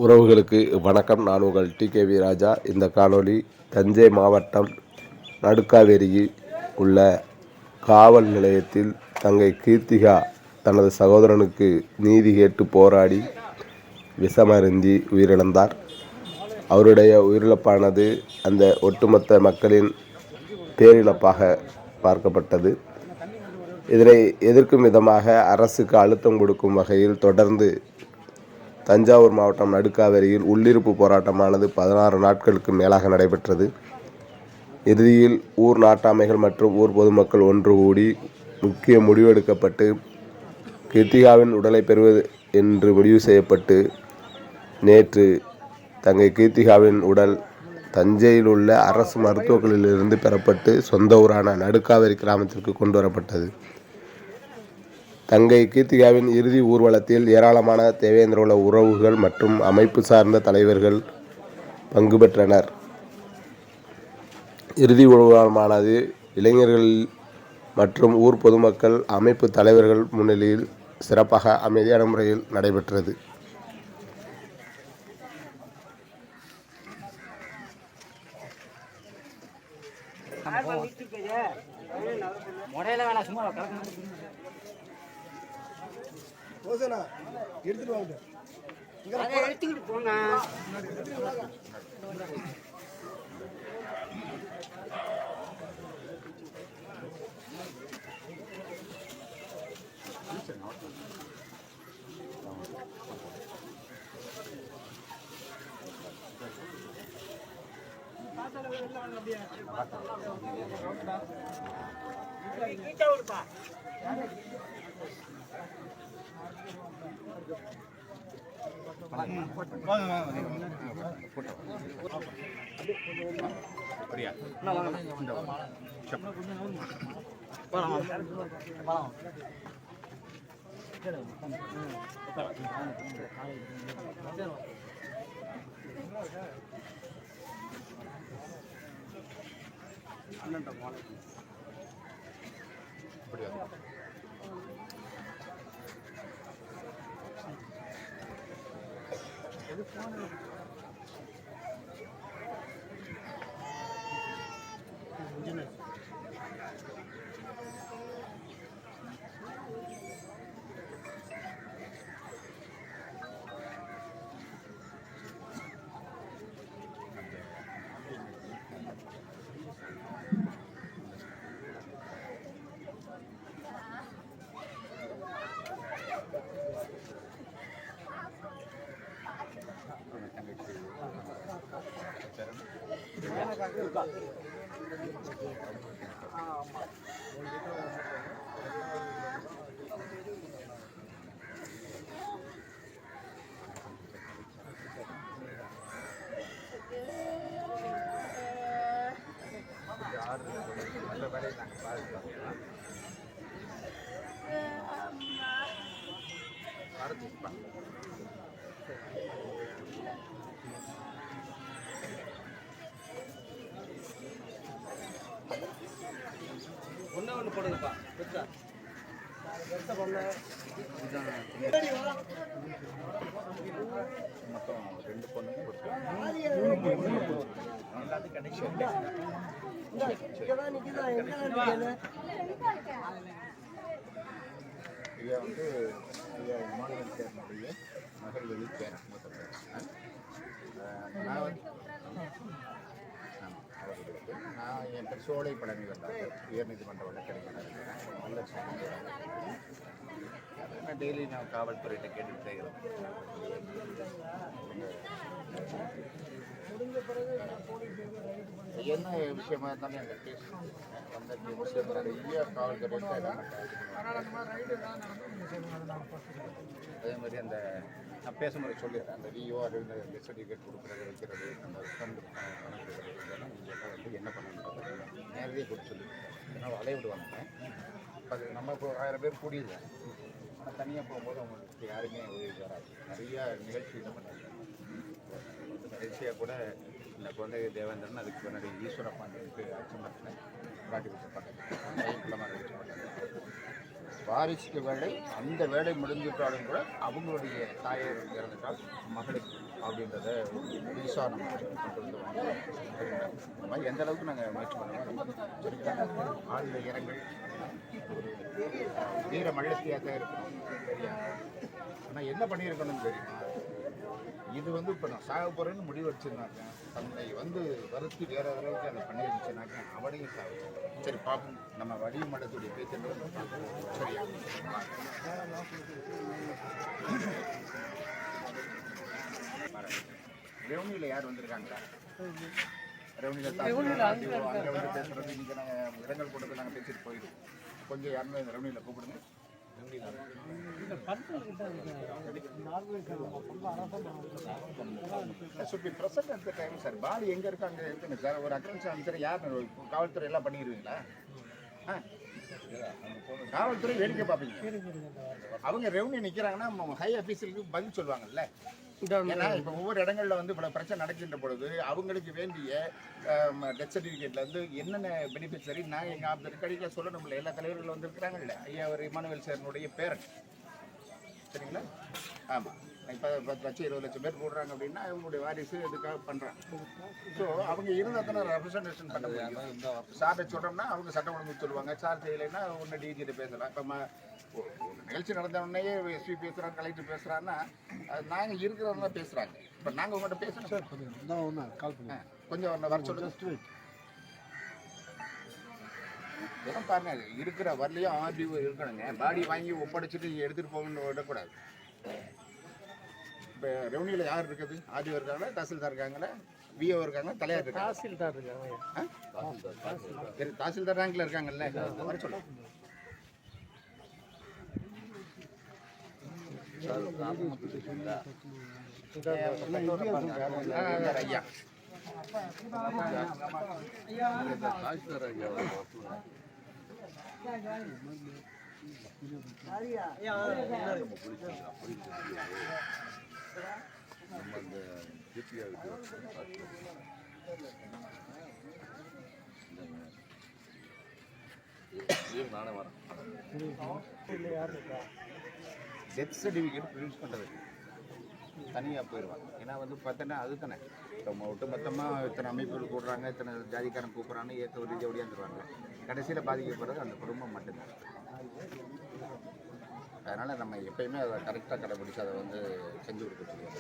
உறவுகளுக்கு வணக்கம். நான் உங்கள் டிகேவி ராஜா. இந்த காணொளி தஞ்சை மாவட்டம் நடுக்காவேரியில் உள்ள காவல் நிலையத்தில் தங்கை கீர்த்திகா தனது சகோதரனுக்கு நீதி கேட்டு போராடி விஷமருந்தி உயிரிழந்தார். அவருடைய உயிரிழப்பானது அந்த ஒட்டுமொத்த மக்களின் பேரிழப்பாக பார்க்கப்பட்டது. இதனை எதிர்க்கும் விதமாக அரசுக்கு அழுத்தம் கொடுக்கும் வகையில் தொடர்ந்து தஞ்சாவூர் மாவட்டம் நடுக்காவேரியில் உள்ளிருப்பு போராட்டமானது 16 நாட்களுக்கு மேலாக நடைபெற்றது. இறுதியில் ஊர் நாட்டாமைகள் மற்றும் ஊர் பொதுமக்கள் ஒன்று கூடி முக்கிய முடிவெடுக்கப்பட்டு கீர்த்திகாவின் உடலை பெறுவது என்று முடிவு செய்யப்பட்டு நேற்று தங்கை கீர்த்திகாவின் உடல் தஞ்சையில் உள்ள அரசு மருத்துவமனையிலிருந்து பெறப்பட்டு சொந்த ஊரான நடுக்காவேரி கிராமத்திற்கு கொண்டு வரப்பட்டது. தங்கை கீர்த்திகாவின் இறுதி ஊர்வலத்தில் ஏராளமான தேவேந்திரகுல உறவுகள் மற்றும் அமைப்பு சார்ந்த தலைவர்கள் பங்கு பெற்றனர். இறுதி ஊர்வலமானது இளைஞர்கள் மற்றும் ஊர் பொதுமக்கள் அமைப்பு தலைவர்கள் முன்னிலையில் சிறப்பாக அமைதியான முறையில் நடைபெற்றது. எடுத்துக்கிட்டு போங்க. ஒன்று போடுங்கப்பா. மொத்தம் 2 பொண்ணுங்க இதை வந்து மாநில சேர்னுடைய மகள் வெளிச்சேரன் மொத்தம் நான் என் பேர் சோலை பழனி வந்தாங்க உயர்நீதிமன்ற வழக்கறிஞர் நல்ல நான் டெய்லி நான் காவல்துறையிட்ட கேட்டுட்டு செய்கிறேன். என்ன விஷயமா இருந்தாலும் எங்கள் கேஸ் வந்து முஸ்லீம் நிறைய காவல்துறை அதே மாதிரி அந்த நான் பேசும்போது சொல்லிடுறேன். அந்த விஓ அந்த சர்டிஃபிகேட் கொடுக்குறது வைக்கிறது அந்த ஃபண்ட் பணம் கொடுக்குறது இதெல்லாம் நீங்கள் வந்து என்ன பண்ணணுன்றது நேரடியாக கொடுத்து சொல்லிடுறேன். ஏன்னா வளைவிடு வந்தேன். அது நம்ம இப்போ 1000 பேர் கூடியது. ஆனால் தனியாக போகும்போது அவங்களுக்கு யாருமே உதவி வராது. நிறையா நிகழ்ச்சிகள் பண்ணியிருக்காங்க. கடைசியாக கூட இந்த குழந்தை தேவேந்திரன் அதுக்கு பின்னாடி ஈஸ்வர பாண்டியனுக்கு அச்சமரத்தில் காட்டி கொடுத்துருப்பாங்க. வாரிசுக்கு வேலை அந்த வேலை முடிஞ்சிட்டாலும் கூட அவங்களுடைய தாயை இறந்துட்டால் மகளுக்கு அப்படின்றத புதுசாக நம்ம கொண்டு வந்து வாங்குவோம். சரிங்களா? இந்த மாதிரி எந்த அளவுக்கு நாங்கள் முயற்சி பண்ணுவோம். சரிங்களா? ஆழ்ந்த இரங்கல் ஒரு வீர மகிழ்ச்சியாக தான் இருக்கணும். சரியா? ஆனால் என்ன பண்ணியிருக்கணும்னு தெரியுமா? இது வந்து இப்போ நான் சாக போகிறேன்னு முடிவு வச்சுருந்தாங்க, தன்னை வந்து வருத்தி வேற அளவுக்கு அதை பண்ணியிருந்துச்சுனாக்க அவனையும் சாக. சரி பார்ப்போம், நம்ம வடிவ மண்டத்துடைய பேச்சுன்றது பார்ப்போம். சரியா? ரெவன்யூவில் யார் வந்திருக்காங்களா? ரெவன்யூவில் அங்கே வந்து பேசுகிறது இங்கே நாங்கள் இரங்கல் கூட்டத்தில் நாங்கள் பேசிட்டு போயிடுவோம். கொஞ்சம் யாருமே ரெவன்யூவில் கூப்பிடுங்க. should be present at the time, sir. பாடி எங்கே இருக்காங்க இருக்குங்க சார். ஒரு அக்ரன்ஸ் ஆஃபீஸர் யார் காவல்துறை எல்லாம் பண்ணிடுவீங்களா? காவல்துறை வேடிக்கை பார்ப்பீங்க. அவங்க ரெவன்யூ நிற்கிறாங்கன்னா ஹை ஆஃபீஸருக்கு பதில் சொல்லுவாங்கல்ல. ஏன்னா இப்போ ஒவ்வொரு இடங்களில் வந்து இவ்வளோ பிரச்சனை நடக்கின்ற பொழுது அவங்களுக்கு வேண்டிய டெத் சர்டிஃபிகேட்டில் வந்து என்னென்ன பெனிஃபிட் சரி நான் எங்கள் ஆஃப் ரெக்கார்டில் சொல்லணும்ல. எல்லா தலைவர்களும் வந்துருக்கிறாங்கல்ல. ஐயா ஒரு இமானுவேல் சாரினுடைய பேரன். சரிங்களா? ஆமாம். இப்போ 10 லட்சம் 20 லட்சம் பேர் போடுறாங்க அப்படின்னா அவங்களுடைய வாரிசு இதுக்காக பண்ணுறாங்க. ஸோ அவங்க இருந்தால் தானே ரெப்ரசன்டேஷன் பண்ண முடியும். சார்ட்டை சொல்கிறோம்னா அவங்க சட்டம் ஒழுங்கு சொல்லுவாங்க. சார் செய்யலைன்னா ஒன்று டிஜிட்ட பேசலாம். இப்போ நிகழ்ச்சி நடந்த உடனே எஸ்பி பேசுகிறாங்க, கலெக்டர் பேசுகிறான்னா நாங்கள் இருக்கிறவங்க பேசுகிறாங்க. இப்போ நாங்கள் உங்கள்கிட்ட பேசுகிறோம் சார். கொஞ்சம் வர சொல்லுங்க. இதெல்லாம் பாருங்க, இருக்கிற வரலையும் ஆர்டிஓ இருக்கணுங்க. பாடி வாங்கி ஒப்படைச்சிட்டு எடுத்துகிட்டு போகணுன்னு விடக்கூடாது. இப்போ ரெவன்யூவில் யார் இருக்குது? ஆர்டிஓ இருக்காங்களா, தாசில்தார் இருக்காங்களா, விஓ இருக்காங்களா, தலையார் இருக்காங்க? தாசில்தார் இருக்காங்க. தாசில்தார் ரேங்கில் இருக்காங்கல்ல, வர சொல்லுங்க. ஐயா டெத் சர்டிஃபிகேட் ப்ரொடியூஸ் பண்ணுறது தனியாக போயிடுவாங்க. ஏன்னா வந்து பார்த்தோன்னா அது தானே ஒட்டுமொத்தமாக இத்தனை அமைப்புகள் கூடுறாங்க, இத்தனை ஜாதிக்காரன் கூப்பிட்றாங்க, ஏற்ற ஒரு ரீதியாக ஒடியாந்துருவாங்க. கடைசியில் பாதிக்கப்படுறது அந்த குடும்பம் மட்டும்தான். அதனால் நம்ம எப்பயுமே அதை கரெக்டாக கடைபிடிச்சி அதை வந்து செஞ்சு கொடுக்க முடியாது.